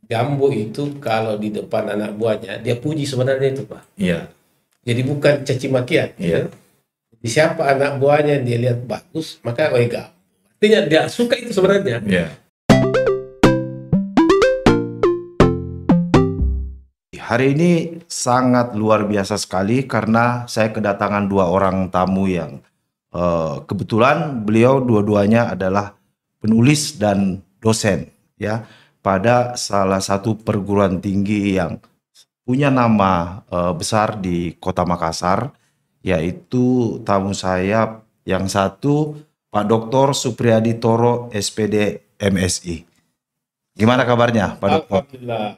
Gambo itu kalau di depan anak buahnya dia puji sebenarnya itu Pak. Iya. Jadi bukan caci makian. Iya. Di siapa anak buahnya dia lihat bagus, maka Gambo. Artinya dia suka itu sebenarnya. Iya. Hari ini sangat luar biasa sekali karena saya kedatangan dua orang tamu yang kebetulan beliau dua-duanya adalah penulis dan dosen ya pada salah satu perguruan tinggi yang punya nama besar di Kota Makassar, yaitu tamu saya yang satu Pak Dr. Supriyadi Toro SPD MSI. Gimana kabarnya Pak Dr.? Alhamdulillah.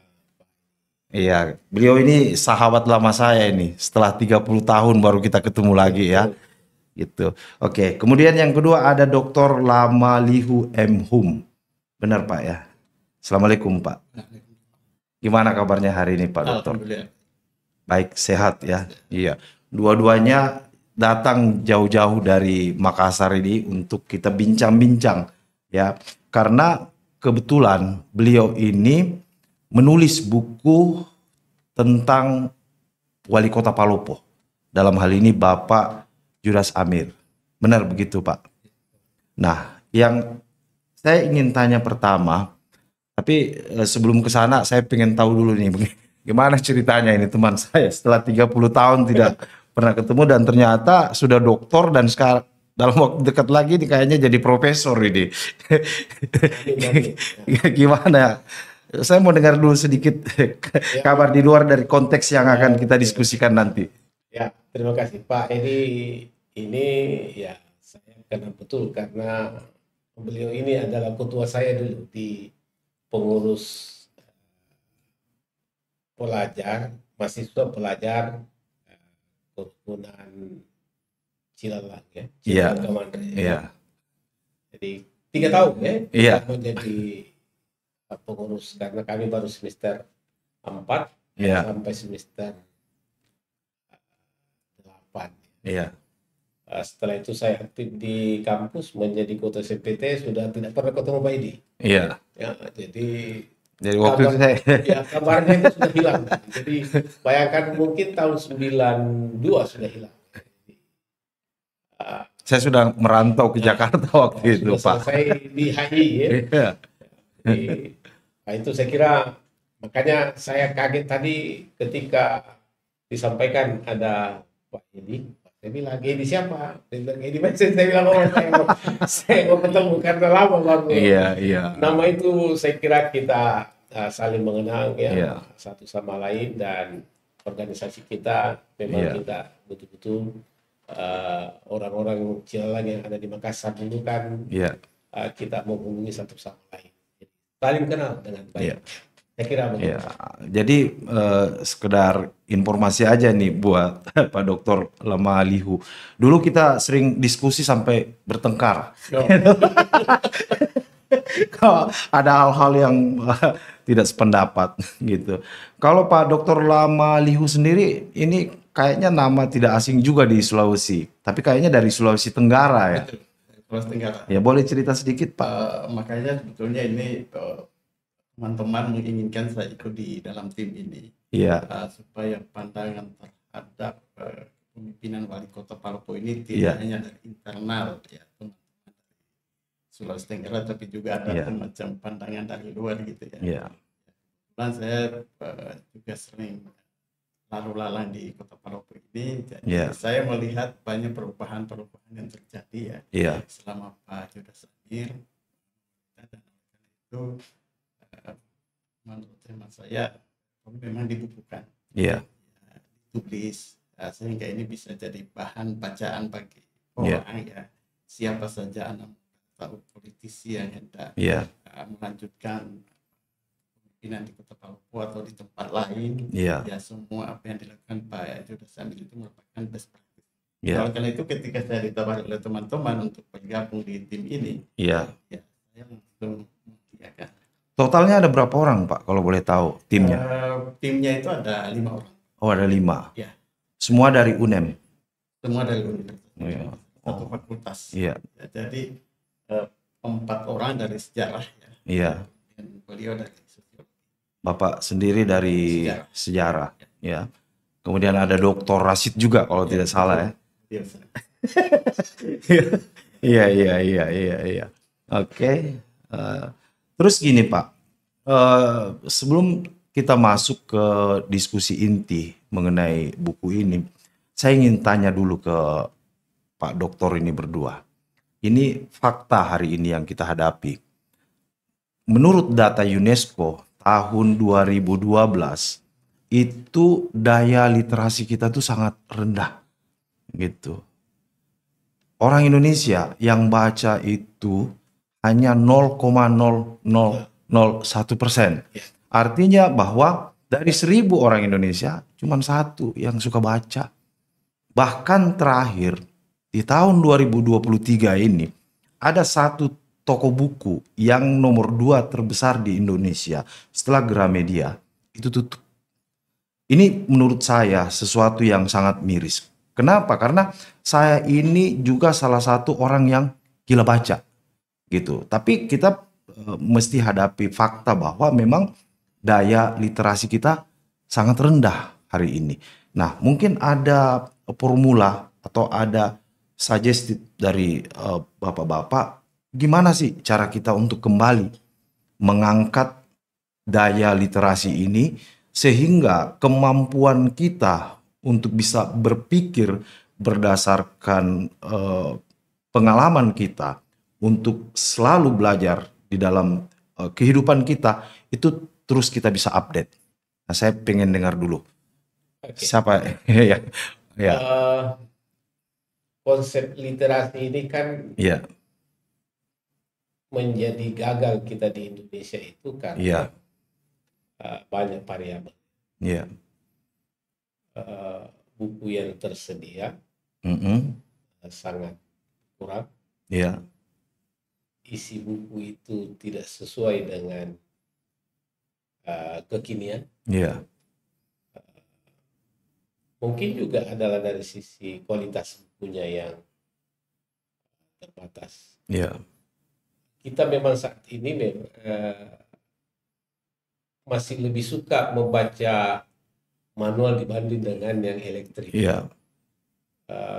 Iya, beliau ini sahabat lama saya ini. Setelah 30 tahun baru kita ketemu lagi ya. Gitu. Oke, kemudian yang kedua ada Dr. Lamalihu M. Hum. Benar Pak ya? Assalamualaikum Pak. Gimana kabarnya hari ini Pak Dokter? Alhamdulillah. Baik, sehat ya. Iya. Dua-duanya datang jauh-jauh dari Makassar ini untuk kita bincang-bincang ya. Karena kebetulan beliau ini menulis buku tentang Wali Kota Palopo. Dalam hal ini Bapak Judas Amir. Benar begitu Pak? Nah, yang saya ingin tanya pertama, tapi sebelum ke sana saya pengen tahu dulu nih, gimana ceritanya ini teman saya setelah 30 tahun tidak pernah ketemu dan ternyata sudah doktor dan sekarang dalam waktu dekat lagi nih kayaknya jadi profesor ini. Gimana? Saya mau dengar dulu sedikit kabar di luar dari konteks yang akan kita diskusikan nanti. Ya, terima kasih Pak. Ini ya saya kenal betul karena beliau ini adalah ketua saya dulu di pengurus pelajar, mahasiswa pelajar kerukunan Cilalang ya, Iya. Cilalang Kamandre. Iya. Jadi 3 tahun ya, Iya. menjadi pengurus karena kami baru semester 4 Iya. sampai semester 8. Iya. Setelah itu saya aktif di kampus menjadi ketua CPT, sudah tidak pernah ketemu Pak Idi. Iya. Ya, jadi Waktu itu saya ya, kabarnya itu sudah hilang. Jadi bayangkan mungkin tahun 92 sudah hilang. saya sudah merantau ke Jakarta waktu itu Sudah Pak. selesai di HI ya. Iya. Nah, itu saya kira makanya saya kaget tadi ketika disampaikan ada Pak Edi. Saya bilang, Edi siapa? Dia bilang, Edi Bensin. Saya bilang, oh saya mau ketemu karena lama baru. Iya, iya. Nama itu saya kira kita saling mengenal ya, Iya. satu sama lain, dan organisasi kita memang Iya. kita betul-betul orang-orang Cilalang yang ada di Makassar dulu kan Iya. kita menghubungi satu sama lain. Saling kenal dengan baik. Iya. Saya kira begitu. Ya, jadi sekedar informasi aja nih buat Pak Dr. Lamalihu. Dulu kita sering diskusi sampai bertengkar. No. Kalau ada hal-hal yang tidak sependapat gitu. Kalau Pak Dr. Lamalihu sendiri ini kayaknya nama tidak asing juga di Sulawesi, tapi kayaknya dari Sulawesi Tenggara ya. Betul. Sulawesi Tenggara. Ya boleh cerita sedikit Pak. Makanya sebetulnya ini teman-teman menginginkan saya ikut di dalam tim ini. Iya. Supaya pandangan terhadap kepemimpinan Wali Kota Palopo ini tidak hanya dari internal ya teman-teman dari Sulawesi Tenggara, tapi juga ada semacam pandangan dari luar gitu ya. Iya. Dan saya juga sering lalu lalang di Kota Palopo ini, jadi saya melihat banyak perubahan-perubahan yang terjadi ya selama Pak Judas Amir, dan itu menurut hemat saya memang dibutuhkan, ditulis sehingga ini bisa jadi bahan bacaan bagi orang ya, siapa saja anak tahu politisi yang hendak melanjutkan pimpinan di Kota Palopo atau di tempat lain, ya semua apa yang dilakukan Pak Judas Amir itu merupakan best practice. Oleh karena itu ketika saya ditawari oleh teman-teman untuk bergabung di tim ini, ya saya langsung mengiyakan. Totalnya ada berapa orang Pak kalau boleh tahu timnya? Timnya itu ada 5 orang. Oh ada 5. Ya. Semua dari UNEM. Semua dari universitas. Satu fakultas. Iya. Ya, jadi 4 orang dari sejarah ya. Iya. Dan beliau dari sosiologi. Bapak sendiri dari sejarah, ya. Kemudian ada Dr. Rashid juga kalau tidak salah ya. Iya, iya, iya, iya, iya. Oke. Terus gini Pak, sebelum kita masuk ke diskusi inti mengenai buku ini, saya ingin tanya dulu ke Pak Doktor ini berdua. Ini fakta hari ini yang kita hadapi. Menurut data UNESCO tahun 2012, itu daya literasi kita tuh sangat rendah gitu. Orang Indonesia yang baca itu hanya 0,0001%. Artinya bahwa dari 1.000 orang Indonesia cuma 1 yang suka baca. Bahkan terakhir di tahun 2023 ini ada 1 toko buku yang nomor 2 terbesar di Indonesia setelah Gramedia itu tutup. Ini menurut saya sesuatu yang sangat miris. Kenapa? Karena saya ini juga salah satu orang yang gila baca gitu. Tapi kita mesti hadapi fakta bahwa memang daya literasi kita sangat rendah hari ini. Nah, mungkin ada formula atau ada suggested dari bapak-bapak gimana sih cara kita untuk kembali mengangkat daya literasi ini sehingga kemampuan kita untuk bisa berpikir berdasarkan pengalaman kita untuk selalu belajar di dalam kehidupan kita itu terus kita bisa update. Nah, saya pengen dengar dulu. Siapa? Ya, ya. Konsep literasi ini kan menjadi gagal kita di Indonesia itu karena banyak variabel. Buku yang tersedia sangat kurang. Isi buku itu tidak sesuai dengan kekinian. Mungkin juga adalah dari sisi kualitas bukunya yang terbatas. Kita memang saat ini masih lebih suka membaca manual dibanding dengan yang elektrik.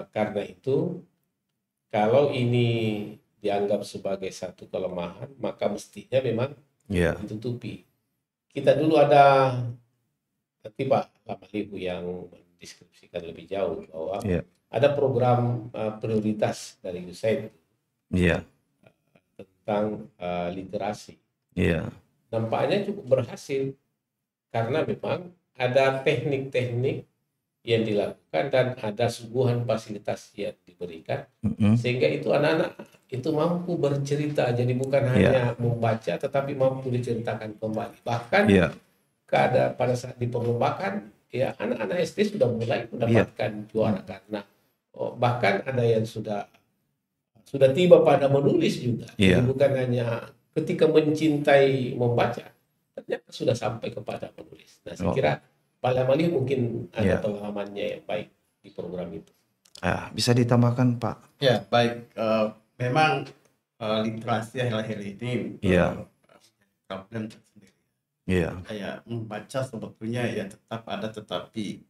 Karena itu, kalau ini dianggap sebagai satu kelemahan, maka mestinya memang ditutupi. Kita dulu ada, nanti Pak Lamalihu yang mendeskripsikan lebih jauh bahwa ada program prioritas dari USAID tentang literasi. Nampaknya cukup berhasil karena memang ada teknik-teknik yang dilakukan dan ada suguhan fasilitas yang diberikan sehingga itu anak-anak itu mampu bercerita, jadi bukan hanya membaca tetapi mampu diceritakan kembali. Bahkan pada saat diperlombakan ya anak-anak SD sudah mulai mendapatkan juara karena bahkan ada yang sudah tiba pada menulis juga. Jadi bukan hanya ketika mencintai membaca, ternyata sudah sampai kepada menulis. Nah, saya kira Pak Lamalihu mungkin ada pengalamannya yang baik di program itu. Bisa ditambahkan Pak? Ya, baik. Memang literasi akhir-akhir ini problem tersendiri. Kayak membaca sebetulnya ya tetap ada, tetapi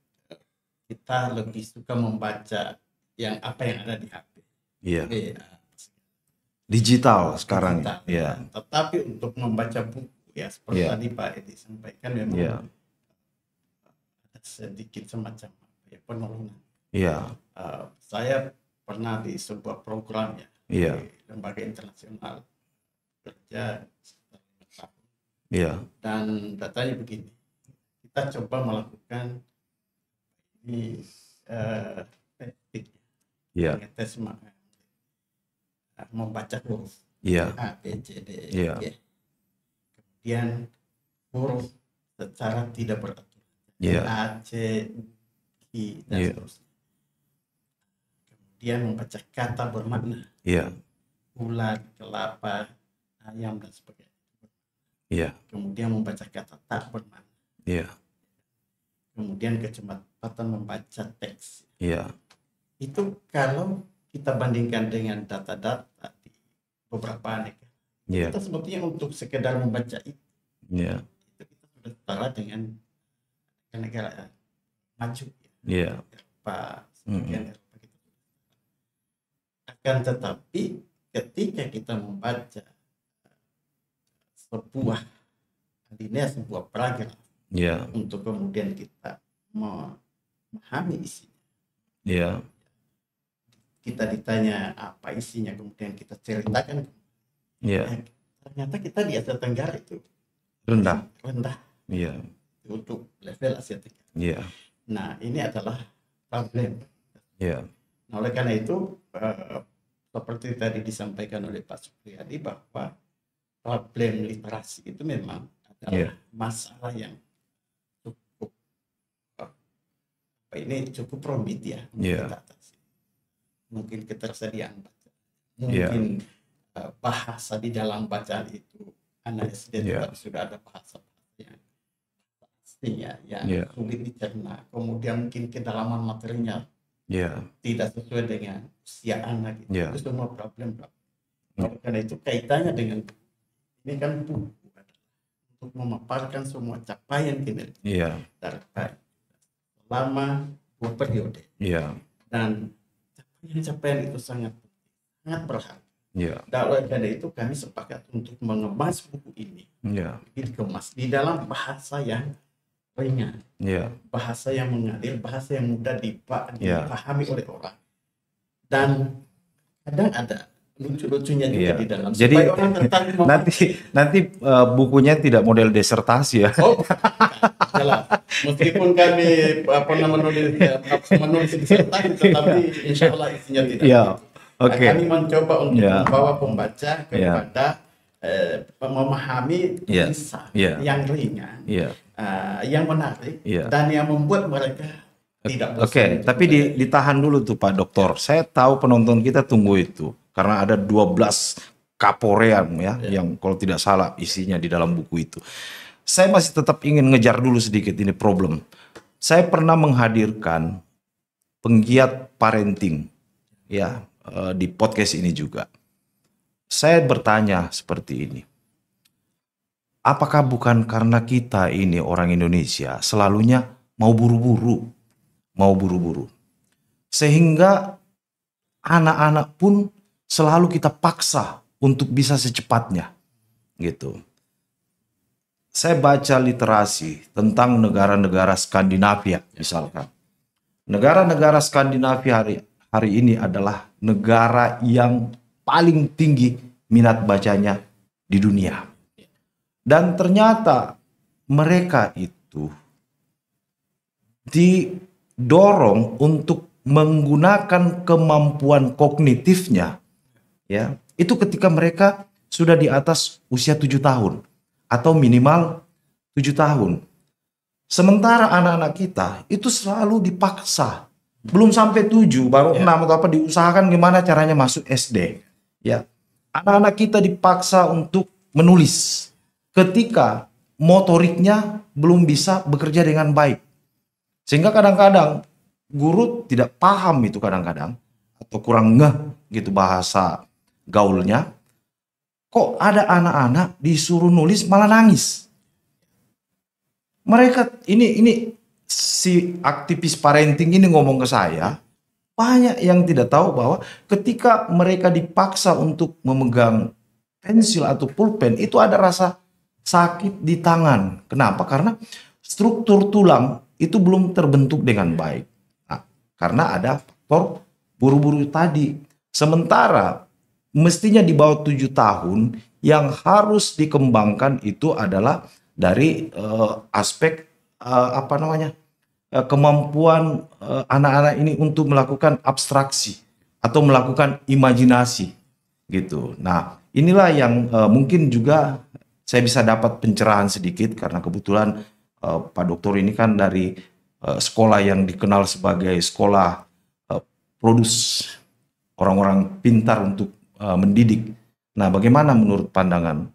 kita lebih suka membaca yang apa yang ada di HP. Digital sekarang. Tetapi untuk membaca buku ya seperti tadi Pak Edi sampaikan memang sedikit semacam penurunan. Saya pernah di sebuah program di lembaga internasional kerja sekitar 5 tahun. Dan datanya begini, kita coba melakukan ini tes membaca huruf A, B, C, D, E. Kemudian huruf secara tidak beraturan. A, C, I, dan seterusnya. Kemudian membaca kata bermakna. Ular, kelapa, ayam, dan sebagainya. Kemudian membaca kata tak bermakna. Kemudian kecepatan membaca teks. Itu kalau kita bandingkan dengan data-data di beberapa negara. Kita sebetulnya untuk sekedar membaca itu kita sudah setara dengan negara maju. Iya. Eropa, sebagian Eropa gitu. Akan tetapi ketika kita membaca sebuah alinea, sebuah paragraf, untuk kemudian kita memahami isinya. Kita ditanya apa isinya, kemudian kita ceritakan. Ternyata kita di Asia Tenggara itu rendah. Untuk level Asia Tenggara. Nah, ini adalah problem. Nah, oleh karena itu seperti tadi disampaikan oleh Pak Supriyadi bahwa problem literasi itu memang adalah masalah yang cukup rumit ya untuk kita atasi. Mungkin ketersediaan bacaan, mungkin bahasa di dalam bacaan itu anak SD sudah ada bahasa yang aslinya yang sulit dicerna, kemudian mungkin kedalaman materinya tidak sesuai dengan usia anak itu, itu semua problem. Karena itu kaitannya dengan ini kan buku untuk memaparkan semua capaian kinerja terkait selama 2 periode. Dan capaian itu sangat berharga. Dan oleh karena itu kami sepakat untuk mengemas buku ini, dikemas di dalam bahasa yang ringan, bahasa yang mengalir, bahasa yang mudah dipahami oleh orang. Dan kadang ada lucu-lucunya juga di dalam. Jadi nanti bukunya tidak model disertasi ya. Jelas. Meskipun kami menulis disertasi, tetapi insya Allah isinya tidak. Kami mencoba untuk membawa pembaca kepada memahami tulisan yang ringan, yang menarik, dan yang membuat mereka tidak bosan. Tapi ditahan dulu tuh Pak Doktor. Saya tahu penonton kita tunggu itu. Karena ada 12 kaporean yang kalau tidak salah isinya di dalam buku itu. Saya masih tetap ingin ngejar dulu sedikit ini problem. Saya pernah menghadirkan penggiat parenting di podcast ini juga. Saya bertanya seperti ini. Apakah bukan karena kita ini orang Indonesia selalunya mau buru-buru. Sehingga anak-anak pun selalu kita paksa untuk bisa secepatnya, gitu. Saya baca literasi tentang negara-negara Skandinavia, misalkan. Negara-negara Skandinavia hari ini adalah negara yang paling tinggi minat bacanya di dunia. Dan ternyata mereka itu didorong untuk menggunakan kemampuan kognitifnya itu ketika mereka sudah di atas usia 7 tahun atau minimal 7 tahun. Sementara anak-anak kita itu selalu dipaksa. Belum sampai 7, baru 6 atau apa, diusahakan gimana caranya masuk SD. Anak-anak kita dipaksa untuk menulis ketika motoriknya belum bisa bekerja dengan baik. Sehingga kadang-kadang guru tidak paham itu kadang-kadang atau kurang ngeh gitu bahasa gaulnya. Kok ada anak-anak disuruh nulis malah nangis. Mereka ini si aktivis parenting ini ngomong ke saya, banyak yang tidak tahu bahwa ketika mereka dipaksa untuk memegang pensil atau pulpen itu ada rasa sakit di tangan. Kenapa? Karena struktur tulang itu belum terbentuk dengan baik. Nah, karena ada faktor buru-buru tadi. Sementara mestinya di bawah 7 tahun yang harus dikembangkan itu adalah dari aspek kemampuan anak-anak ini untuk melakukan abstraksi atau melakukan imajinasi gitu. Nah, inilah yang mungkin juga saya bisa dapat pencerahan sedikit karena kebetulan Pak Doktor ini kan dari sekolah yang dikenal sebagai sekolah produs orang-orang pintar untuk mendidik. Nah, bagaimana menurut pandangan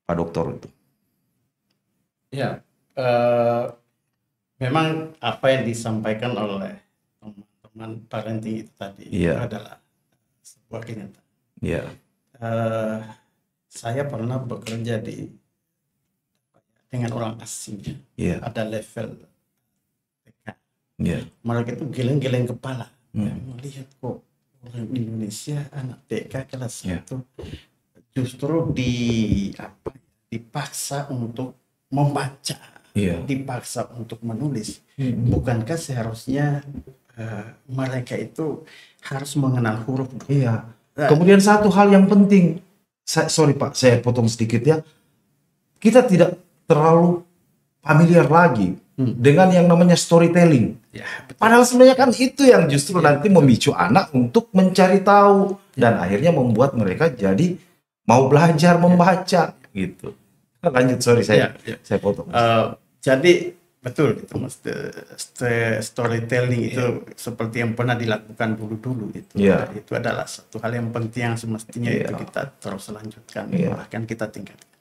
Pak Doktor itu? Ya, memang apa yang disampaikan oleh teman-teman parenting itu tadi adalah sebuah kenyataan. dengan orang asing. Ada level TK. Mereka itu geleng-geleng kepala. Melihat kok orang Indonesia anak TK kelas 1 justru dipaksa untuk membaca, dipaksa untuk menulis. Bukankah seharusnya mereka itu harus mengenal huruf? Kemudian satu hal yang penting, sorry Pak, saya potong sedikit ya. Kita tidak terlalu familiar lagi dengan yang namanya storytelling. Padahal sebenarnya kan itu yang justru nanti memicu anak untuk mencari tahu dan akhirnya membuat mereka jadi mau belajar membaca gitu. Lanjut, sorry saya potong. Jadi betul itu storytelling itu seperti yang pernah dilakukan dulu itu. Itu adalah satu hal yang penting yang semestinya itu kita terus lanjutkan, bahkan kita tingkatkan.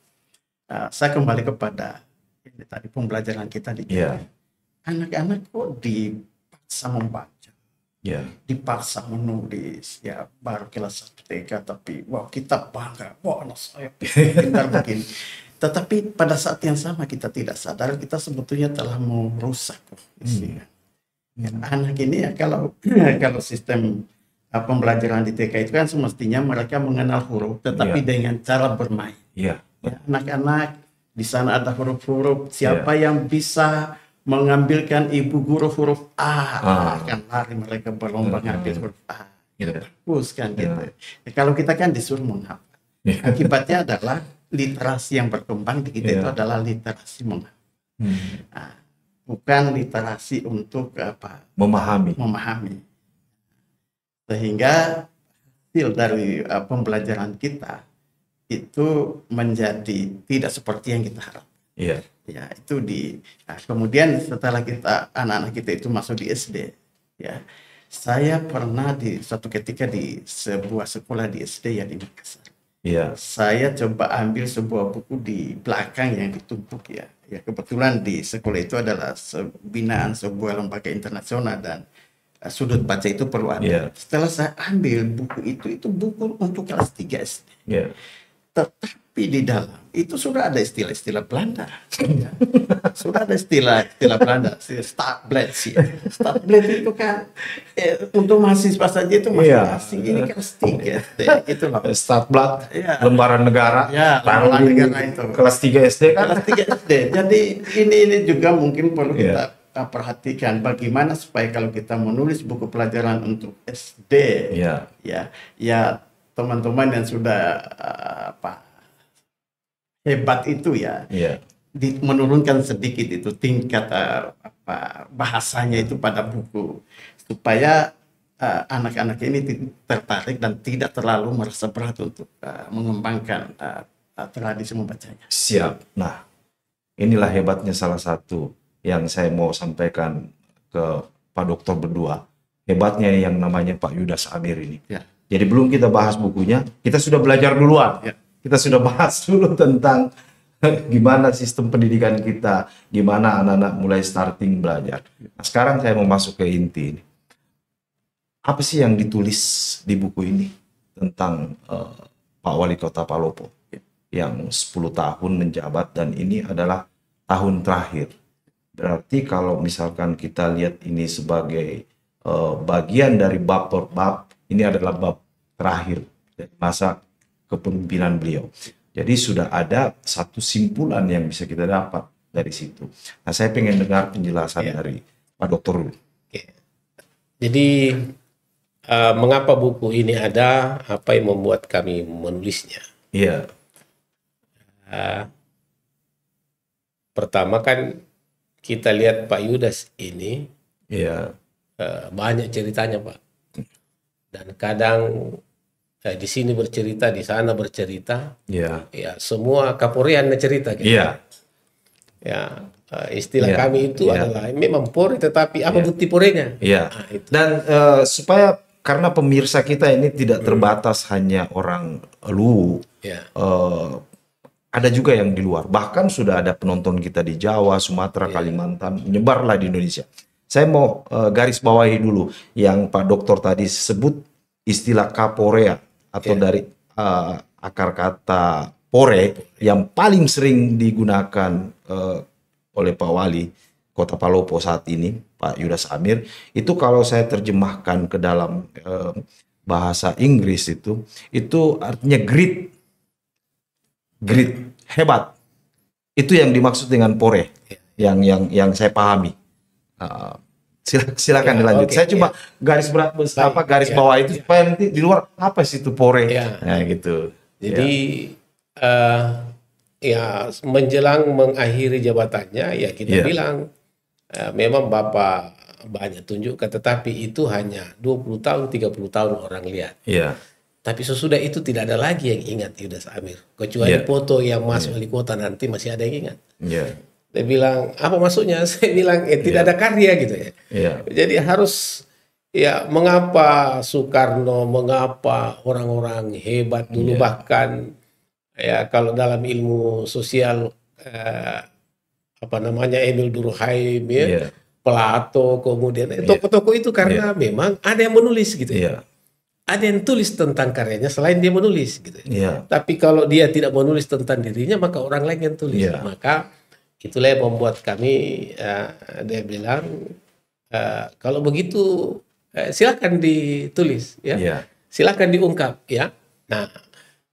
Saya kembali kepada ini tadi pembelajaran kita di anak-anak kok dipaksa membaca, dipaksa menulis, baru kelas 1 TK, tapi kita bangga, anak saya pintar begini. Tetapi pada saat yang sama kita tidak sadar kita sebetulnya telah merusak anak ini kalau sistem pembelajaran di TK itu kan semestinya mereka mengenal huruf, tetapi dengan cara bermain. Anak-anak di sana ada huruf-huruf, siapa yang bisa mengambilkan ibu guru huruf A, akan lari mereka berlomba ngambil huruf A. Bagus kan gitu. Kalau kita kan disuruh menghafal. Akibatnya adalah literasi yang berkembang di kita itu adalah literasi menghafal. Bukan literasi untuk memahami. Sehingga hasil dari pembelajaran kita itu menjadi tidak seperti yang kita harapkan. Itu kemudian setelah anak-anak kita itu masuk di SD, saya pernah di suatu ketika di sebuah sekolah di SD di Makassar. Saya coba ambil sebuah buku di belakang yang ditumpuk kebetulan di sekolah itu adalah binaan sebuah lembaga internasional dan sudut baca itu perlu ada. Setelah saya ambil buku itu buku untuk kelas 3 SD. Tetapi di dalam itu sudah ada istilah-istilah Belanda. Sudah ada istilah Belanda, startblad sih. Startblad itu kan untuk mahasiswa saja itu masih asing. Ini kelas 3 itu loh. Startblad, lembaran negara. Lembaran negara itu. Kelas 3 SD kan? Kelas 3 SD. Jadi ini juga mungkin perlu kita perhatikan bagaimana supaya kalau kita menulis buku pelajaran untuk SD, teman-teman yang sudah hebat itu menurunkan sedikit itu tingkat bahasanya itu pada buku supaya anak-anak ini tertarik dan tidak terlalu merasa berat untuk mengembangkan tradisi membacanya. Siap. Nah, inilah hebatnya salah satu yang saya mau sampaikan ke Pak Dokter berdua. Hebatnya yang namanya Pak Yudas Amir ini. Jadi belum kita bahas bukunya, kita sudah belajar duluan. Kita sudah bahas dulu tentang gimana sistem pendidikan kita, gimana anak-anak mulai starting belajar. Nah, sekarang saya mau masuk ke inti ini. Apa sih yang ditulis di buku ini tentang Pak Wali Kota Palopo yang 10 tahun menjabat dan ini adalah tahun terakhir. Berarti kalau misalkan kita lihat ini sebagai bagian dari bab per bab, ini adalah bab terakhir dari masa kepemimpinan beliau. Jadi sudah ada satu simpulan yang bisa kita dapat dari situ. Nah, saya pengen dengar penjelasan dari Pak Dokter. Jadi mengapa buku ini ada? Apa yang membuat kami menulisnya? Pertama kan kita lihat Pak Yudas ini banyak ceritanya Pak. Dan kadang di sini bercerita, di sana bercerita, semua Kaporean cerita gitu. Istilah kami itu adalah memang Pori, tetapi apa bukti Porenya? Itu. Dan supaya karena pemirsa kita ini tidak terbatas hanya orang Luwu, ada juga yang di luar. Bahkan sudah ada penonton kita di Jawa, Sumatera, Kalimantan, menyebarlah di Indonesia. Saya mau garis bawahi dulu yang Pak Dokter tadi sebut istilah Kaporea atau dari akar kata Pore yang paling sering digunakan oleh Pak Wali Kota Palopo saat ini, Pak Yudas Amir, itu kalau saya terjemahkan ke dalam bahasa Inggris itu artinya grit, hebat. Itu yang dimaksud dengan Pore, yang saya pahami. Silakan dilanjut. Saya cuma garis bawah itu supaya nanti di luar apa sih itu Pore, nah gitu. Jadi ya menjelang mengakhiri jabatannya ya kita bilang memang Bapak banyak tunjukkan, tetapi itu hanya 20 tahun, 30 tahun orang lihat. Tapi sesudah itu tidak ada lagi yang ingat Yudas Amir. Kecuali foto yang Mas Wali Kota nanti masih ada yang ingat. Dia bilang, apa maksudnya? Saya bilang, tidak ada karya gitu ya. Jadi harus, ya mengapa Soekarno, mengapa orang-orang hebat dulu bahkan, ya kalau dalam ilmu sosial, apa namanya Emil Durkheim ya, Plato, kemudian tokoh-tokoh itu karena memang ada yang menulis gitu ya. Ada yang tulis tentang karyanya selain dia menulis gitu. Tapi kalau dia tidak menulis tentang dirinya maka orang lain yang tulis. Maka itulah yang membuat kami dia bilang kalau begitu silakan ditulis ya. Silakan diungkap ya. Nah,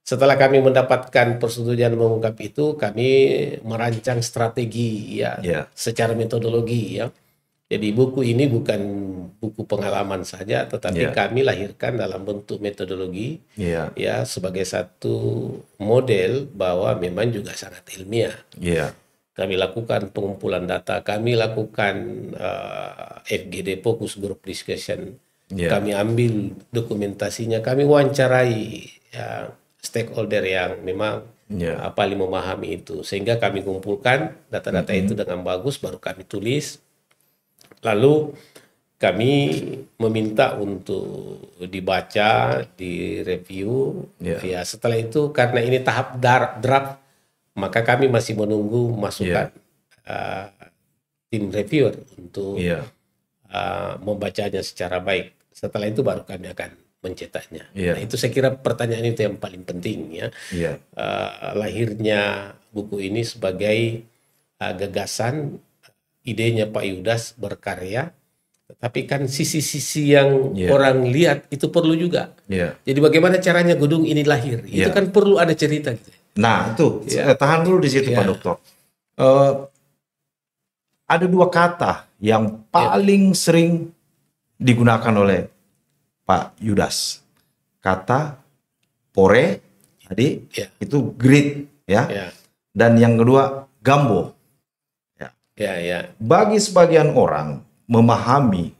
setelah kami mendapatkan persetujuan mengungkap itu, kami merancang strategi secara metodologi ya. Jadi buku ini bukan buku pengalaman saja, tetapi kami lahirkan dalam bentuk metodologi ya sebagai satu model bahwa memang juga sangat ilmiah. Kami lakukan pengumpulan data, kami lakukan FGD Focus Group Discussion, kami ambil dokumentasinya, kami wawancarai stakeholder yang memang paling memahami itu, sehingga kami kumpulkan data-data itu dengan bagus, baru kami tulis. Lalu kami meminta untuk dibaca, direview. Ya, setelah itu karena ini tahap draft, maka kami masih menunggu masukan tim reviewer untuk membacanya secara baik. Setelah itu baru kami akan mencetaknya. Nah, itu saya kira pertanyaan itu yang paling penting ya. Lahirnya buku ini sebagai gagasan, idenya Pak Yudas berkarya, tapi kan sisi-sisi yang orang lihat itu perlu juga. Jadi bagaimana caranya gedung ini lahir? Itu kan perlu ada cerita gitu. Nah itu, tahan dulu di situ Pak Dokter. Ada dua kata yang paling sering digunakan oleh Pak Yudas. Kata Pore, tadi itu grit dan yang kedua gambo. Bagi sebagian orang memahami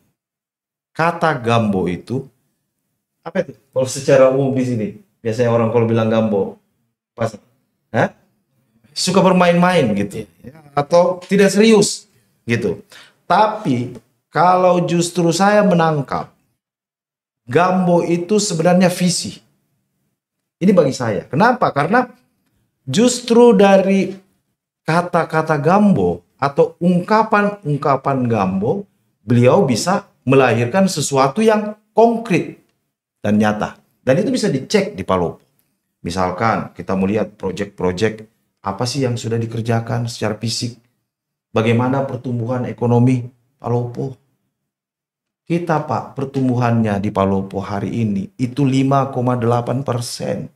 kata gambo itu apa itu? Kalau secara umum di sini biasanya orang kalau bilang gambo pas suka bermain-main gitu atau tidak serius gitu. Tapi kalau justru saya menangkap gambo itu sebenarnya visi. Ini bagi saya. Kenapa? Karena justru dari kata-kata gambo atau ungkapan-ungkapan gambo, beliau bisa melahirkan sesuatu yang konkret dan nyata. Dan itu bisa dicek di Palopo. Misalkan kita melihat proyek-proyek apa sih yang sudah dikerjakan secara fisik. Bagaimana pertumbuhan ekonomi Palopo. Kita Pak, pertumbuhannya di Palopo hari ini itu 5,8%.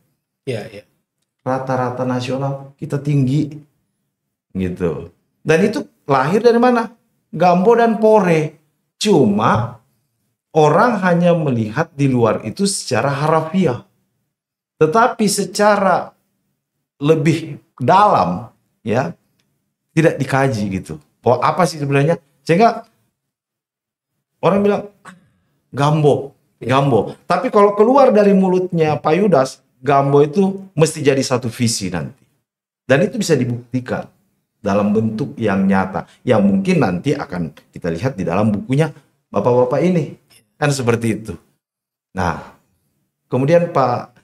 Rata-rata nasional kita tinggi. Gitu. Dan itu lahir dari mana? Gambo dan Pore. Cuma orang hanya melihat di luar itu secara harafiah. Tetapi secara lebih dalam ya tidak dikaji gitu. Oh, apa sih sebenarnya? Sehingga orang bilang gambo. Tapi kalau keluar dari mulutnya Pak Yudas, gambo itu mesti jadi satu visi nanti. Dan itu bisa dibuktikan dalam bentuk yang nyata, yang mungkin nanti akan kita lihat di dalam bukunya bapak-bapak ini, kan seperti itu. Nah, kemudian Pak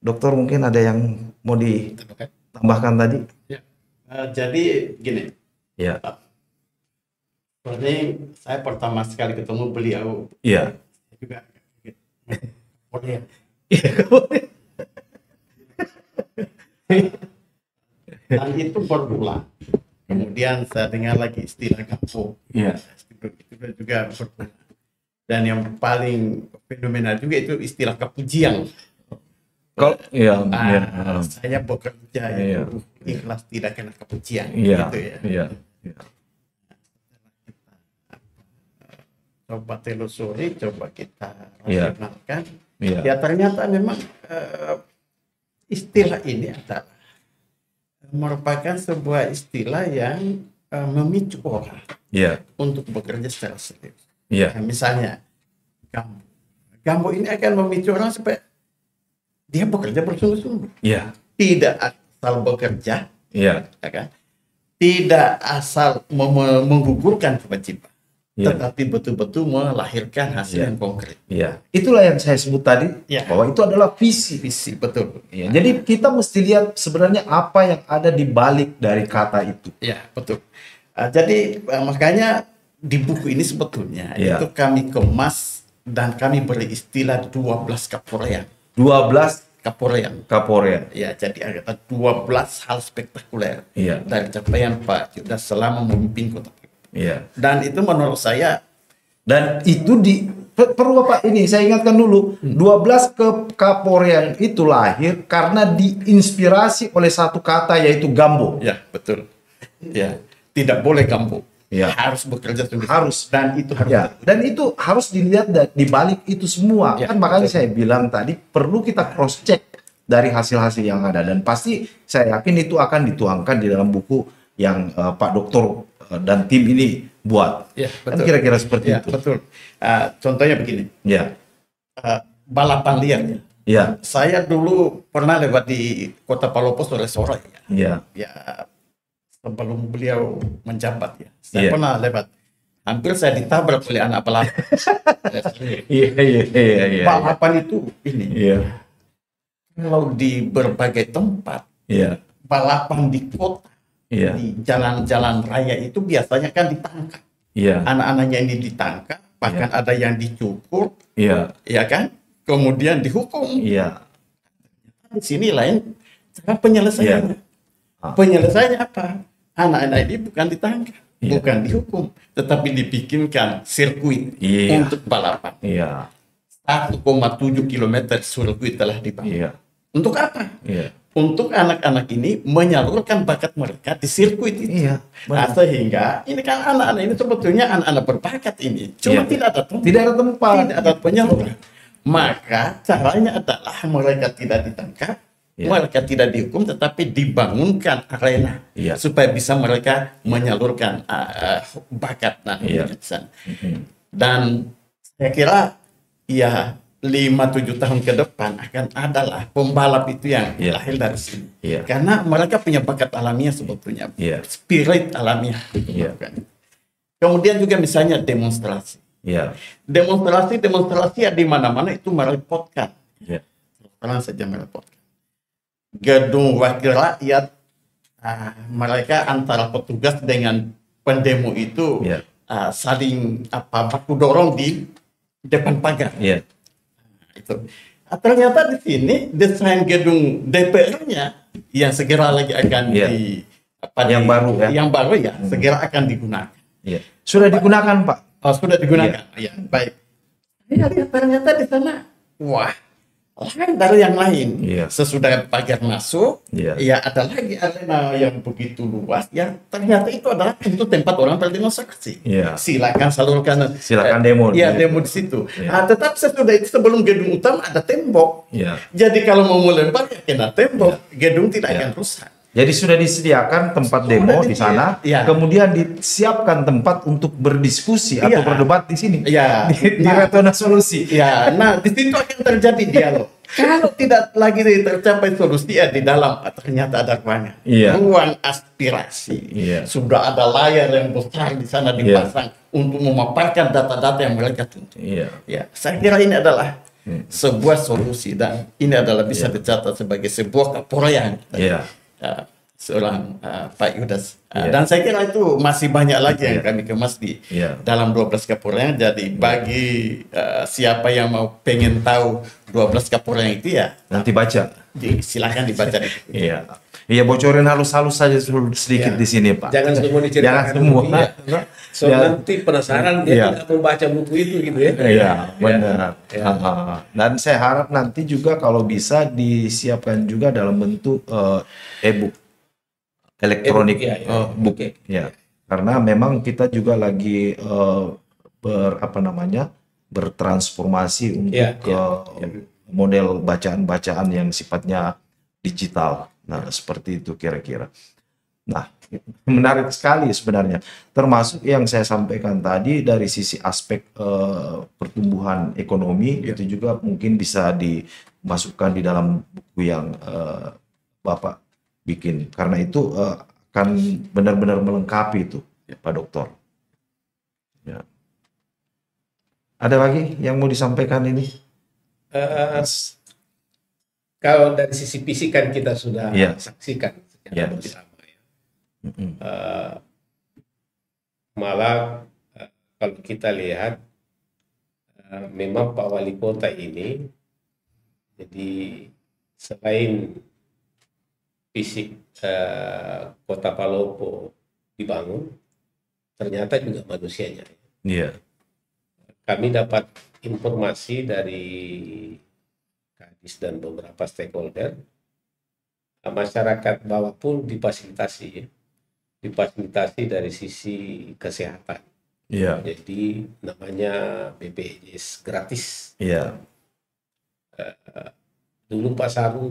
Dokter mungkin ada yang mau ditambahkan tadi? Jadi gini, seperti saya pertama sekali ketemu beliau, juga boleh. Dan itu berulang. Kemudian saya dengar lagi istilah kampung. Iya. Itu juga berulang. Dan yang paling fenomenal juga itu istilah kepujian. Kalau Saya bekerja itu ikhlas tidak kena kepujian. Iya. Gitu ya. Iya. Coba telusuri, coba kita Iya. rasionalkan. Iya. Ya ternyata memang istilah ini adalah merupakan sebuah istilah yang memicu orang Iya. untuk bekerja secara serius. Iya. Nah, misalnya Gambo ini akan memicu orang supaya dia bekerja bersungguh-sungguh. Iya. Tidak asal bekerja, Iya. ya kan? Tidak asal menggugurkan kewajiban, tetapi betul-betul melahirkan hasil yang konkret. Iya. Itulah yang saya sebut tadi, bahwa itu adalah visi. Visi, betul. Ya, jadi kita mesti lihat sebenarnya apa yang ada di balik dari kata itu. Ya, betul. Jadi makanya di buku ini sebetulnya itu kami kemas dan kami beri istilah 12 kaporean. 12 kaporean. Ya, jadi ada 12 hal spektakuler dari capaian Pak Judas selama memimpin Kota Palu. Iya. Dan itu menurut saya, dan itu perlu Pak ini saya ingatkan dulu, 12 kaporean itu lahir karena diinspirasi oleh satu kata yaitu Gambo. Ya, betul. Ya, tidak boleh Gambo. Ya. Harus bekerja sungguh. Harus. Dan itu harus. Ya. Dan itu harus dilihat di balik itu semua. Ya, Kan makanya betul. saya bilang tadi perlu kita cross check dari hasil-hasil yang ada, dan pasti saya yakin itu akan dituangkan di dalam buku yang Pak Doktor dan tim ini buat. Ya, Kan betul. kira-kira seperti Ya, itu. betul. Contohnya begini. Ya. Balapan liar. Ya. Saya dulu pernah lewat di Kota Palopo sore-sore. Ya. Ya, sebelum beliau menjabat ya. Saya Iya. pernah lewat. Hampir saya ditabrak oleh anak balapan. Iya. Balapan itu ini. Iya. Kalau di berbagai tempat, Iya. balapan di kota, Iya. di jalan-jalan raya itu biasanya kan ditangkap. Iya. Anak-anaknya ini ditangkap, bahkan ada yang dicukur, Iya. ya kan? Kemudian dihukum. Iya. Di sini lain cara penyelesaiannya. Penyelesaiannya apa? Anak-anak ini bukan ditangkap, bukan dihukum, tetapi dibikinkan sirkuit untuk balapan. Iya. 1,7 km sirkuit telah dibangun. Iya. Untuk apa? Iya. Untuk anak-anak ini menyalurkan bakat mereka di sirkuit itu. Iya. Nah, sehingga ini kan anak-anak ini sebetulnya anak-anak berbakat ini, cuma tidak ada tempat. Tidak ada tempat. Tidak ada penyaluran. Maka caranya adalah mereka tidak ditangkap, mereka tidak dihukum, tetapi dibangunkan arena supaya bisa mereka menyalurkan bakat di sana. Dan saya kira ya 5-7 tahun ke depan akan adalah pembalap itu yang lahir dari sini. Karena mereka punya bakat alamiah sebetulnya, spirit alamiah. Kemudian juga misalnya demonstrasi. Demonstrasi ya di mana-mana itu merepotkan. Orang saja merepotkan. Gedung Wakil Rakyat, mereka antara petugas dengan pendemo itu saling baku dorong di depan pagar. Itu. Ternyata di sini desain gedung DPR-nya yang segera lagi akan baru segera akan digunakan. Sudah digunakan, Pak. Oh, sudah digunakan. Ya, baik. Ya, ternyata di sana, wah, lain dari yang lain. Sesudah pagar masuk, ya ada lagi arena yang begitu luas yang ternyata itu adalah untuk tempat orang berdemonstrasi. Silakan salurkan. Silakan demo. Demo di situ. Tetapi sesudah itu sebelum gedung utama ada tembok. Jadi kalau mau melempar ya kena tembok, gedung tidak akan rusak. Jadi sudah disediakan tempat demo di sana, kemudian disiapkan tempat untuk berdiskusi atau berdebat di sini. Di Ratona Solusi. Nah di situ akan terjadi dialog. Kalau tidak lagi tercapai solusi di dalam ternyata ada ruang aspirasi. Sudah ada layar yang besar di sana dipasang untuk memaparkan data-data yang mereka tuntut. Saya kira ini adalah sebuah solusi dan ini adalah bisa dicatat sebagai sebuah kaporean. Seorang Pak Yudas. Dan saya kira itu masih banyak lagi yang kami kemas di dalam 12 kaporean. Jadi bagi siapa yang mau pengen tahu 12 kaporean itu nanti baca. Silakan dibaca. Iya, bocorin halus-halus saja sedikit di sini, Pak. Jangan semua diceritakan. Jangan semua. Ya. So nanti penasaran dia tidak membaca buku itu gitu ya. Iya, benar. Dan saya harap nanti juga kalau bisa disiapkan juga dalam bentuk e-book, elektronik, book. Ya. Karena memang kita juga lagi bertransformasi untuk ke model bacaan-bacaan yang sifatnya digital. Nah, seperti itu kira-kira. Nah, menarik sekali sebenarnya. Termasuk yang saya sampaikan tadi dari sisi aspek pertumbuhan ekonomi, itu juga mungkin bisa dimasukkan di dalam buku yang Bapak bikin. Karena itu akan benar-benar melengkapi itu, Pak Dokter. Ya. Ada lagi yang mau disampaikan ini? Kalau dari sisi fisik kan kita sudah saksikan secara bersama ya. Malah kalau kita lihat memang Pak Wali Kota ini jadi selain fisik Kota Palopo dibangun, ternyata juga manusianya. Iya. Kami dapat informasi dari Kadis dan beberapa stakeholder, masyarakat bawah pun difasilitasi dari sisi kesehatan. Iya. Jadi namanya BPJS gratis. Iya. Dulu Pak Saru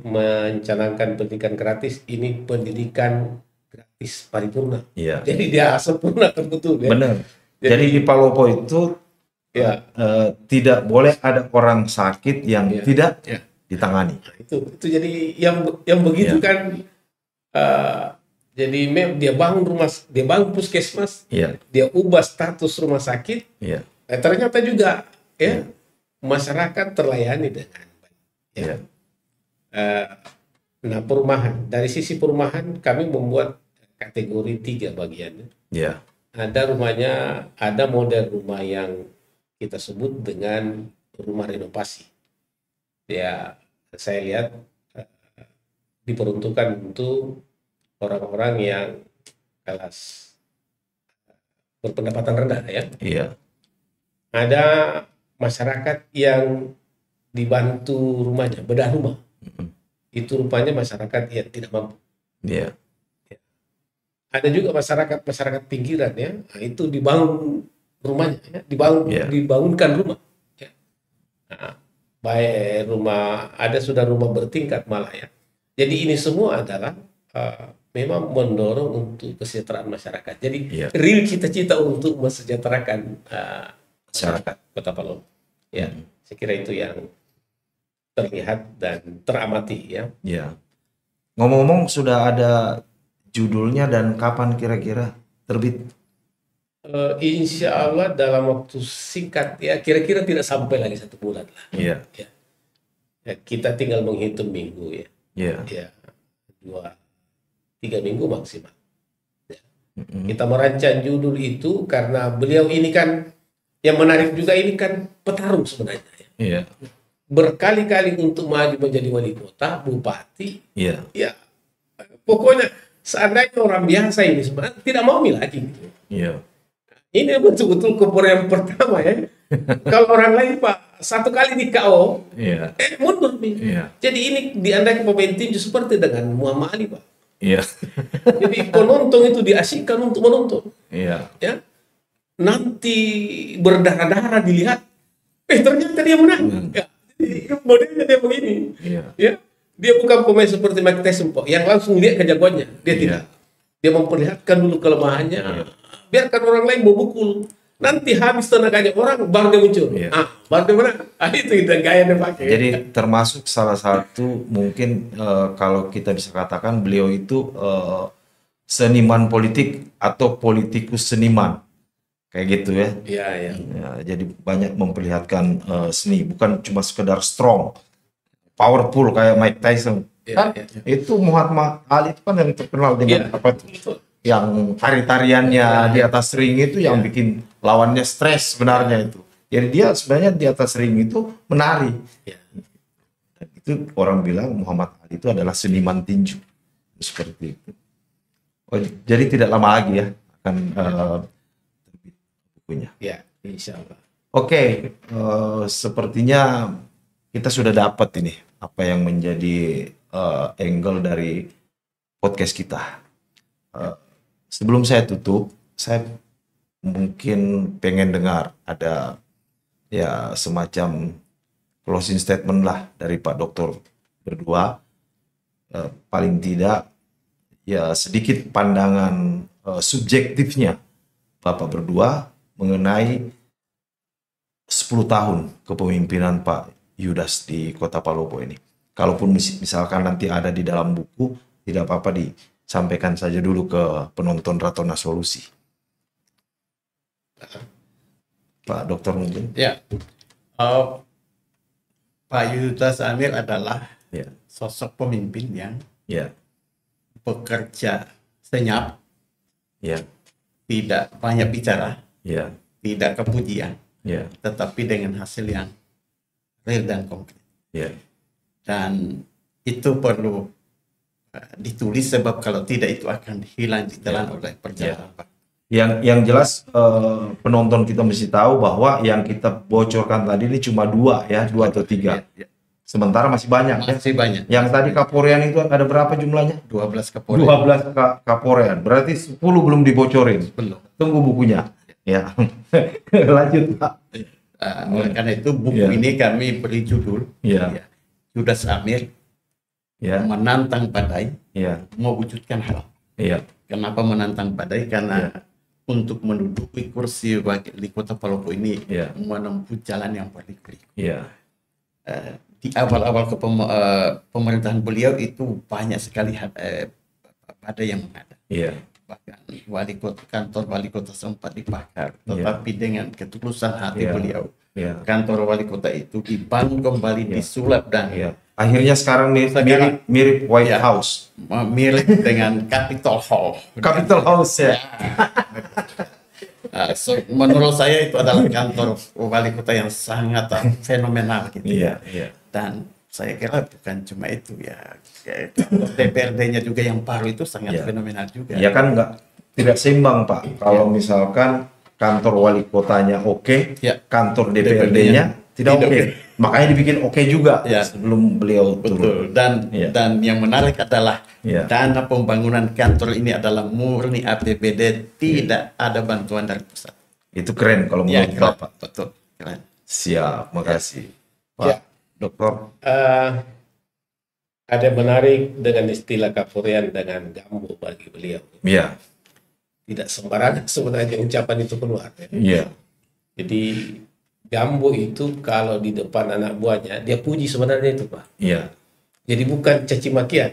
mencanangkan pendidikan gratis, ini pendidikan gratis paripurna. Iya. Jadi dia sempurna betul ya. Benar. Jadi di Palopo itu tidak boleh ada orang sakit yang tidak ditangani. Itu jadi yang begitu kan. Jadi dia bangun puskesmas, dia ubah status rumah sakit. Ternyata juga masyarakat terlayani dengan baik. Nah, perumahan, dari sisi perumahan kami membuat kategori 3 bagiannya. Ada rumahnya, ada model rumah yang kita sebut dengan rumah renovasi. Ya, saya lihat diperuntukkan untuk orang-orang yang kelas berpendapatan rendah ya. Iya. Ada masyarakat yang dibantu rumahnya, bedah rumah. Itu rupanya masyarakat yang tidak mampu. Iya. Ada juga masyarakat pinggiran ya, nah, itu dibangun rumahnya, dibangunkan rumah. Ya. Nah, baik rumah, ada sudah rumah bertingkat malah ya. Jadi ini semua adalah memang mendorong untuk kesejahteraan masyarakat. Jadi real cita-cita untuk mesejahterakan masyarakat Kota Palopo. Ya, saya kira itu yang terlihat dan teramati ya. Ya. Ngomong-ngomong sudah ada judulnya dan kapan kira-kira terbit? Insya Allah dalam waktu singkat ya, kira-kira tidak sampai lagi 1 bulan lah. Iya. Ya. Ya, kita tinggal menghitung minggu ya. Iya. Ya, 2-3 minggu maksimal. Ya. Kita merancang judul itu karena beliau ini kan yang menarik juga, ini kan petarung sebenarnya. Ya. Iya. Berkali-kali untuk maju menjadi wali kota, bupati. Iya. Ya, pokoknya seandainya orang biasa ini sebenarnya tidak mau lagi. Gitu. Iya. Ini betul-betul kebor yang pertama ya. Kalau orang lain Pak, 1 kali di KO, mundur nih. Iya. Jadi ini diandalkan pemain tinju seperti dengan Muhammad Ali Pak. Iya. Jadi penonton itu diasyikkan untuk menonton. Iya. Ya. Nanti berdarah-darah dilihat, ternyata dia menang. Ya. Jadi modelnya dia begini. Iya. Ya. Dia bukan pemain seperti Mike Tyson Pak, yang langsung lihat kejagoannya. Dia tidak. Dia memperlihatkan dulu kelemahannya. Biarkan orang lain membukul. Nanti habis tenaganya orang, baru dia muncul. Baru dia menang. Itu gaya dia pakai. Jadi termasuk salah satu mungkin kalau kita bisa katakan beliau itu seniman politik atau politikus seniman. Kayak gitu ya. Iya, iya. Ya, jadi banyak memperlihatkan seni, bukan cuma sekedar strong, powerful kayak Mike Tyson. Kan itu Muhammad Ali itu kan yang terkenal dengan apa tuh? Yang tari-tariannya di atas ring itu yang bikin lawannya stres sebenarnya itu. Jadi dia sebenarnya di atas ring itu menari. Itu orang bilang Muhammad Ali itu adalah seniman tinju. seperti itu. Oh, jadi tidak lama lagi ya akan terbit bukunya. Ya, insya Allah. Oke, sepertinya kita sudah dapat ini apa yang menjadi angle dari podcast kita. Sebelum saya tutup, saya mungkin pengen dengar ada ya semacam closing statement lah dari Pak Doktor berdua, paling tidak ya sedikit pandangan subjektifnya Bapak berdua mengenai 10 tahun kepemimpinan Pak Yudas di Kota Palopo ini. Kalaupun misalkan nanti ada di dalam buku, tidak apa-apa disampaikan saja dulu ke penonton Ratona Solusi. Pak Dokter mungkin. Ya, Pak Yudas Amir adalah sosok pemimpin yang bekerja senyap, tidak banyak bicara, tidak kepujian, tetapi dengan hasil yang real dan konkret. Dan itu perlu ditulis sebab kalau tidak itu akan hilang di jalan oleh perjalanan. Yang jelas penonton kita mesti tahu bahwa yang kita bocorkan tadi ini cuma 2 atau 3. Sementara masih banyak. Masih banyak. Yang tadi Kaporean itu ada berapa jumlahnya? 12 Kaporean. 12 Kaporean. Berarti 10 belum dibocorin. Belum. Tunggu bukunya. Ya. Lanjut, Pak. Oleh karena itu buku ini kami beri judul Yudas Amir menantang badai, mewujudkan harapan. Kenapa menantang badai? Karena untuk menduduki kursi di Kota Palopo ini menempuh jalan yang berliku-liku. Di awal-awal pemerintahan beliau itu banyak sekali badai yang menghadang. Bahkan kantor wali kota sempat dibakar, tetapi dengan ketulusan hati beliau, kantor wali kota itu dibangun kembali, disulap dan akhirnya sekarang mirip White House, mirip dengan Capitol Hall. Capitol House So, menurut saya itu adalah kantor wali kota yang sangat fenomenal gitu. Dan saya kira bukan cuma itu DPRD-nya juga yang baru itu sangat fenomenal juga. Ya kan tidak seimbang Pak. Kalau misalkan kantor wali kotanya kantor DPRD-nya tidak oke. Makanya dibikin juga sebelum beliau turun. Betul. Dan yang menarik adalah dana pembangunan kantor ini adalah murni APBD, tidak ada bantuan dari pusat. Itu keren kalau menurut Bapak. Betul, keren. Siap, makasih. Pak Dokter. Ada menarik dengan istilah Kaporean dengan gambo bagi beliau. Tidak sembarangan sebenarnya ucapan itu keluar. Jadi gambo itu kalau di depan anak buahnya dia puji sebenarnya itu Pak. Jadi bukan caci makian.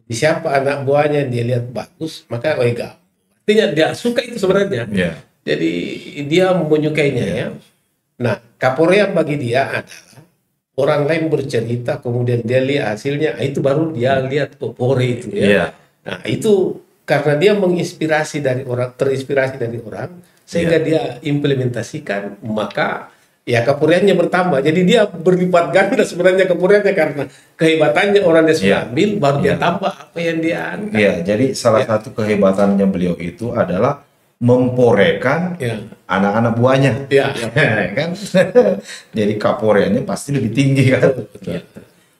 Di siapa anak buahnya dia lihat bagus maka gambo. Artinya dia suka itu sebenarnya. Jadi dia menyukainya Nah, Kaporean bagi dia adalah orang lain bercerita kemudian dia lihat hasilnya, itu baru dia lihat Kapore itu Nah, itu karena dia menginspirasi dari orang, terinspirasi dari orang sehingga dia implementasikan, maka Kaporeannya bertambah. Jadi dia berlipat ganda sebenarnya Kaporeannya karena kehebatannya orang dia sudah ambil baru dia tambah apa yang dia angkat. Jadi salah satu kehebatannya beliau itu adalah memporekan anak-anak buahnya, kan? Jadi Kaporeannya pasti lebih tinggi kan?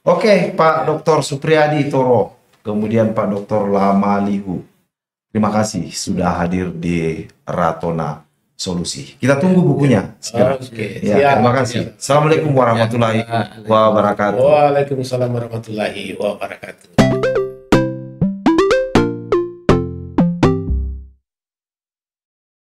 Oke, Pak Dr. Supriyadi Toro, kemudian Pak Dr. Lama Lihu, terima kasih sudah hadir di Ratona Solusi. Kita tunggu bukunya. Terima kasih. Assalamualaikum warahmatullahi wabarakatuh. Waalaikumsalam warahmatullahi wabarakatuh.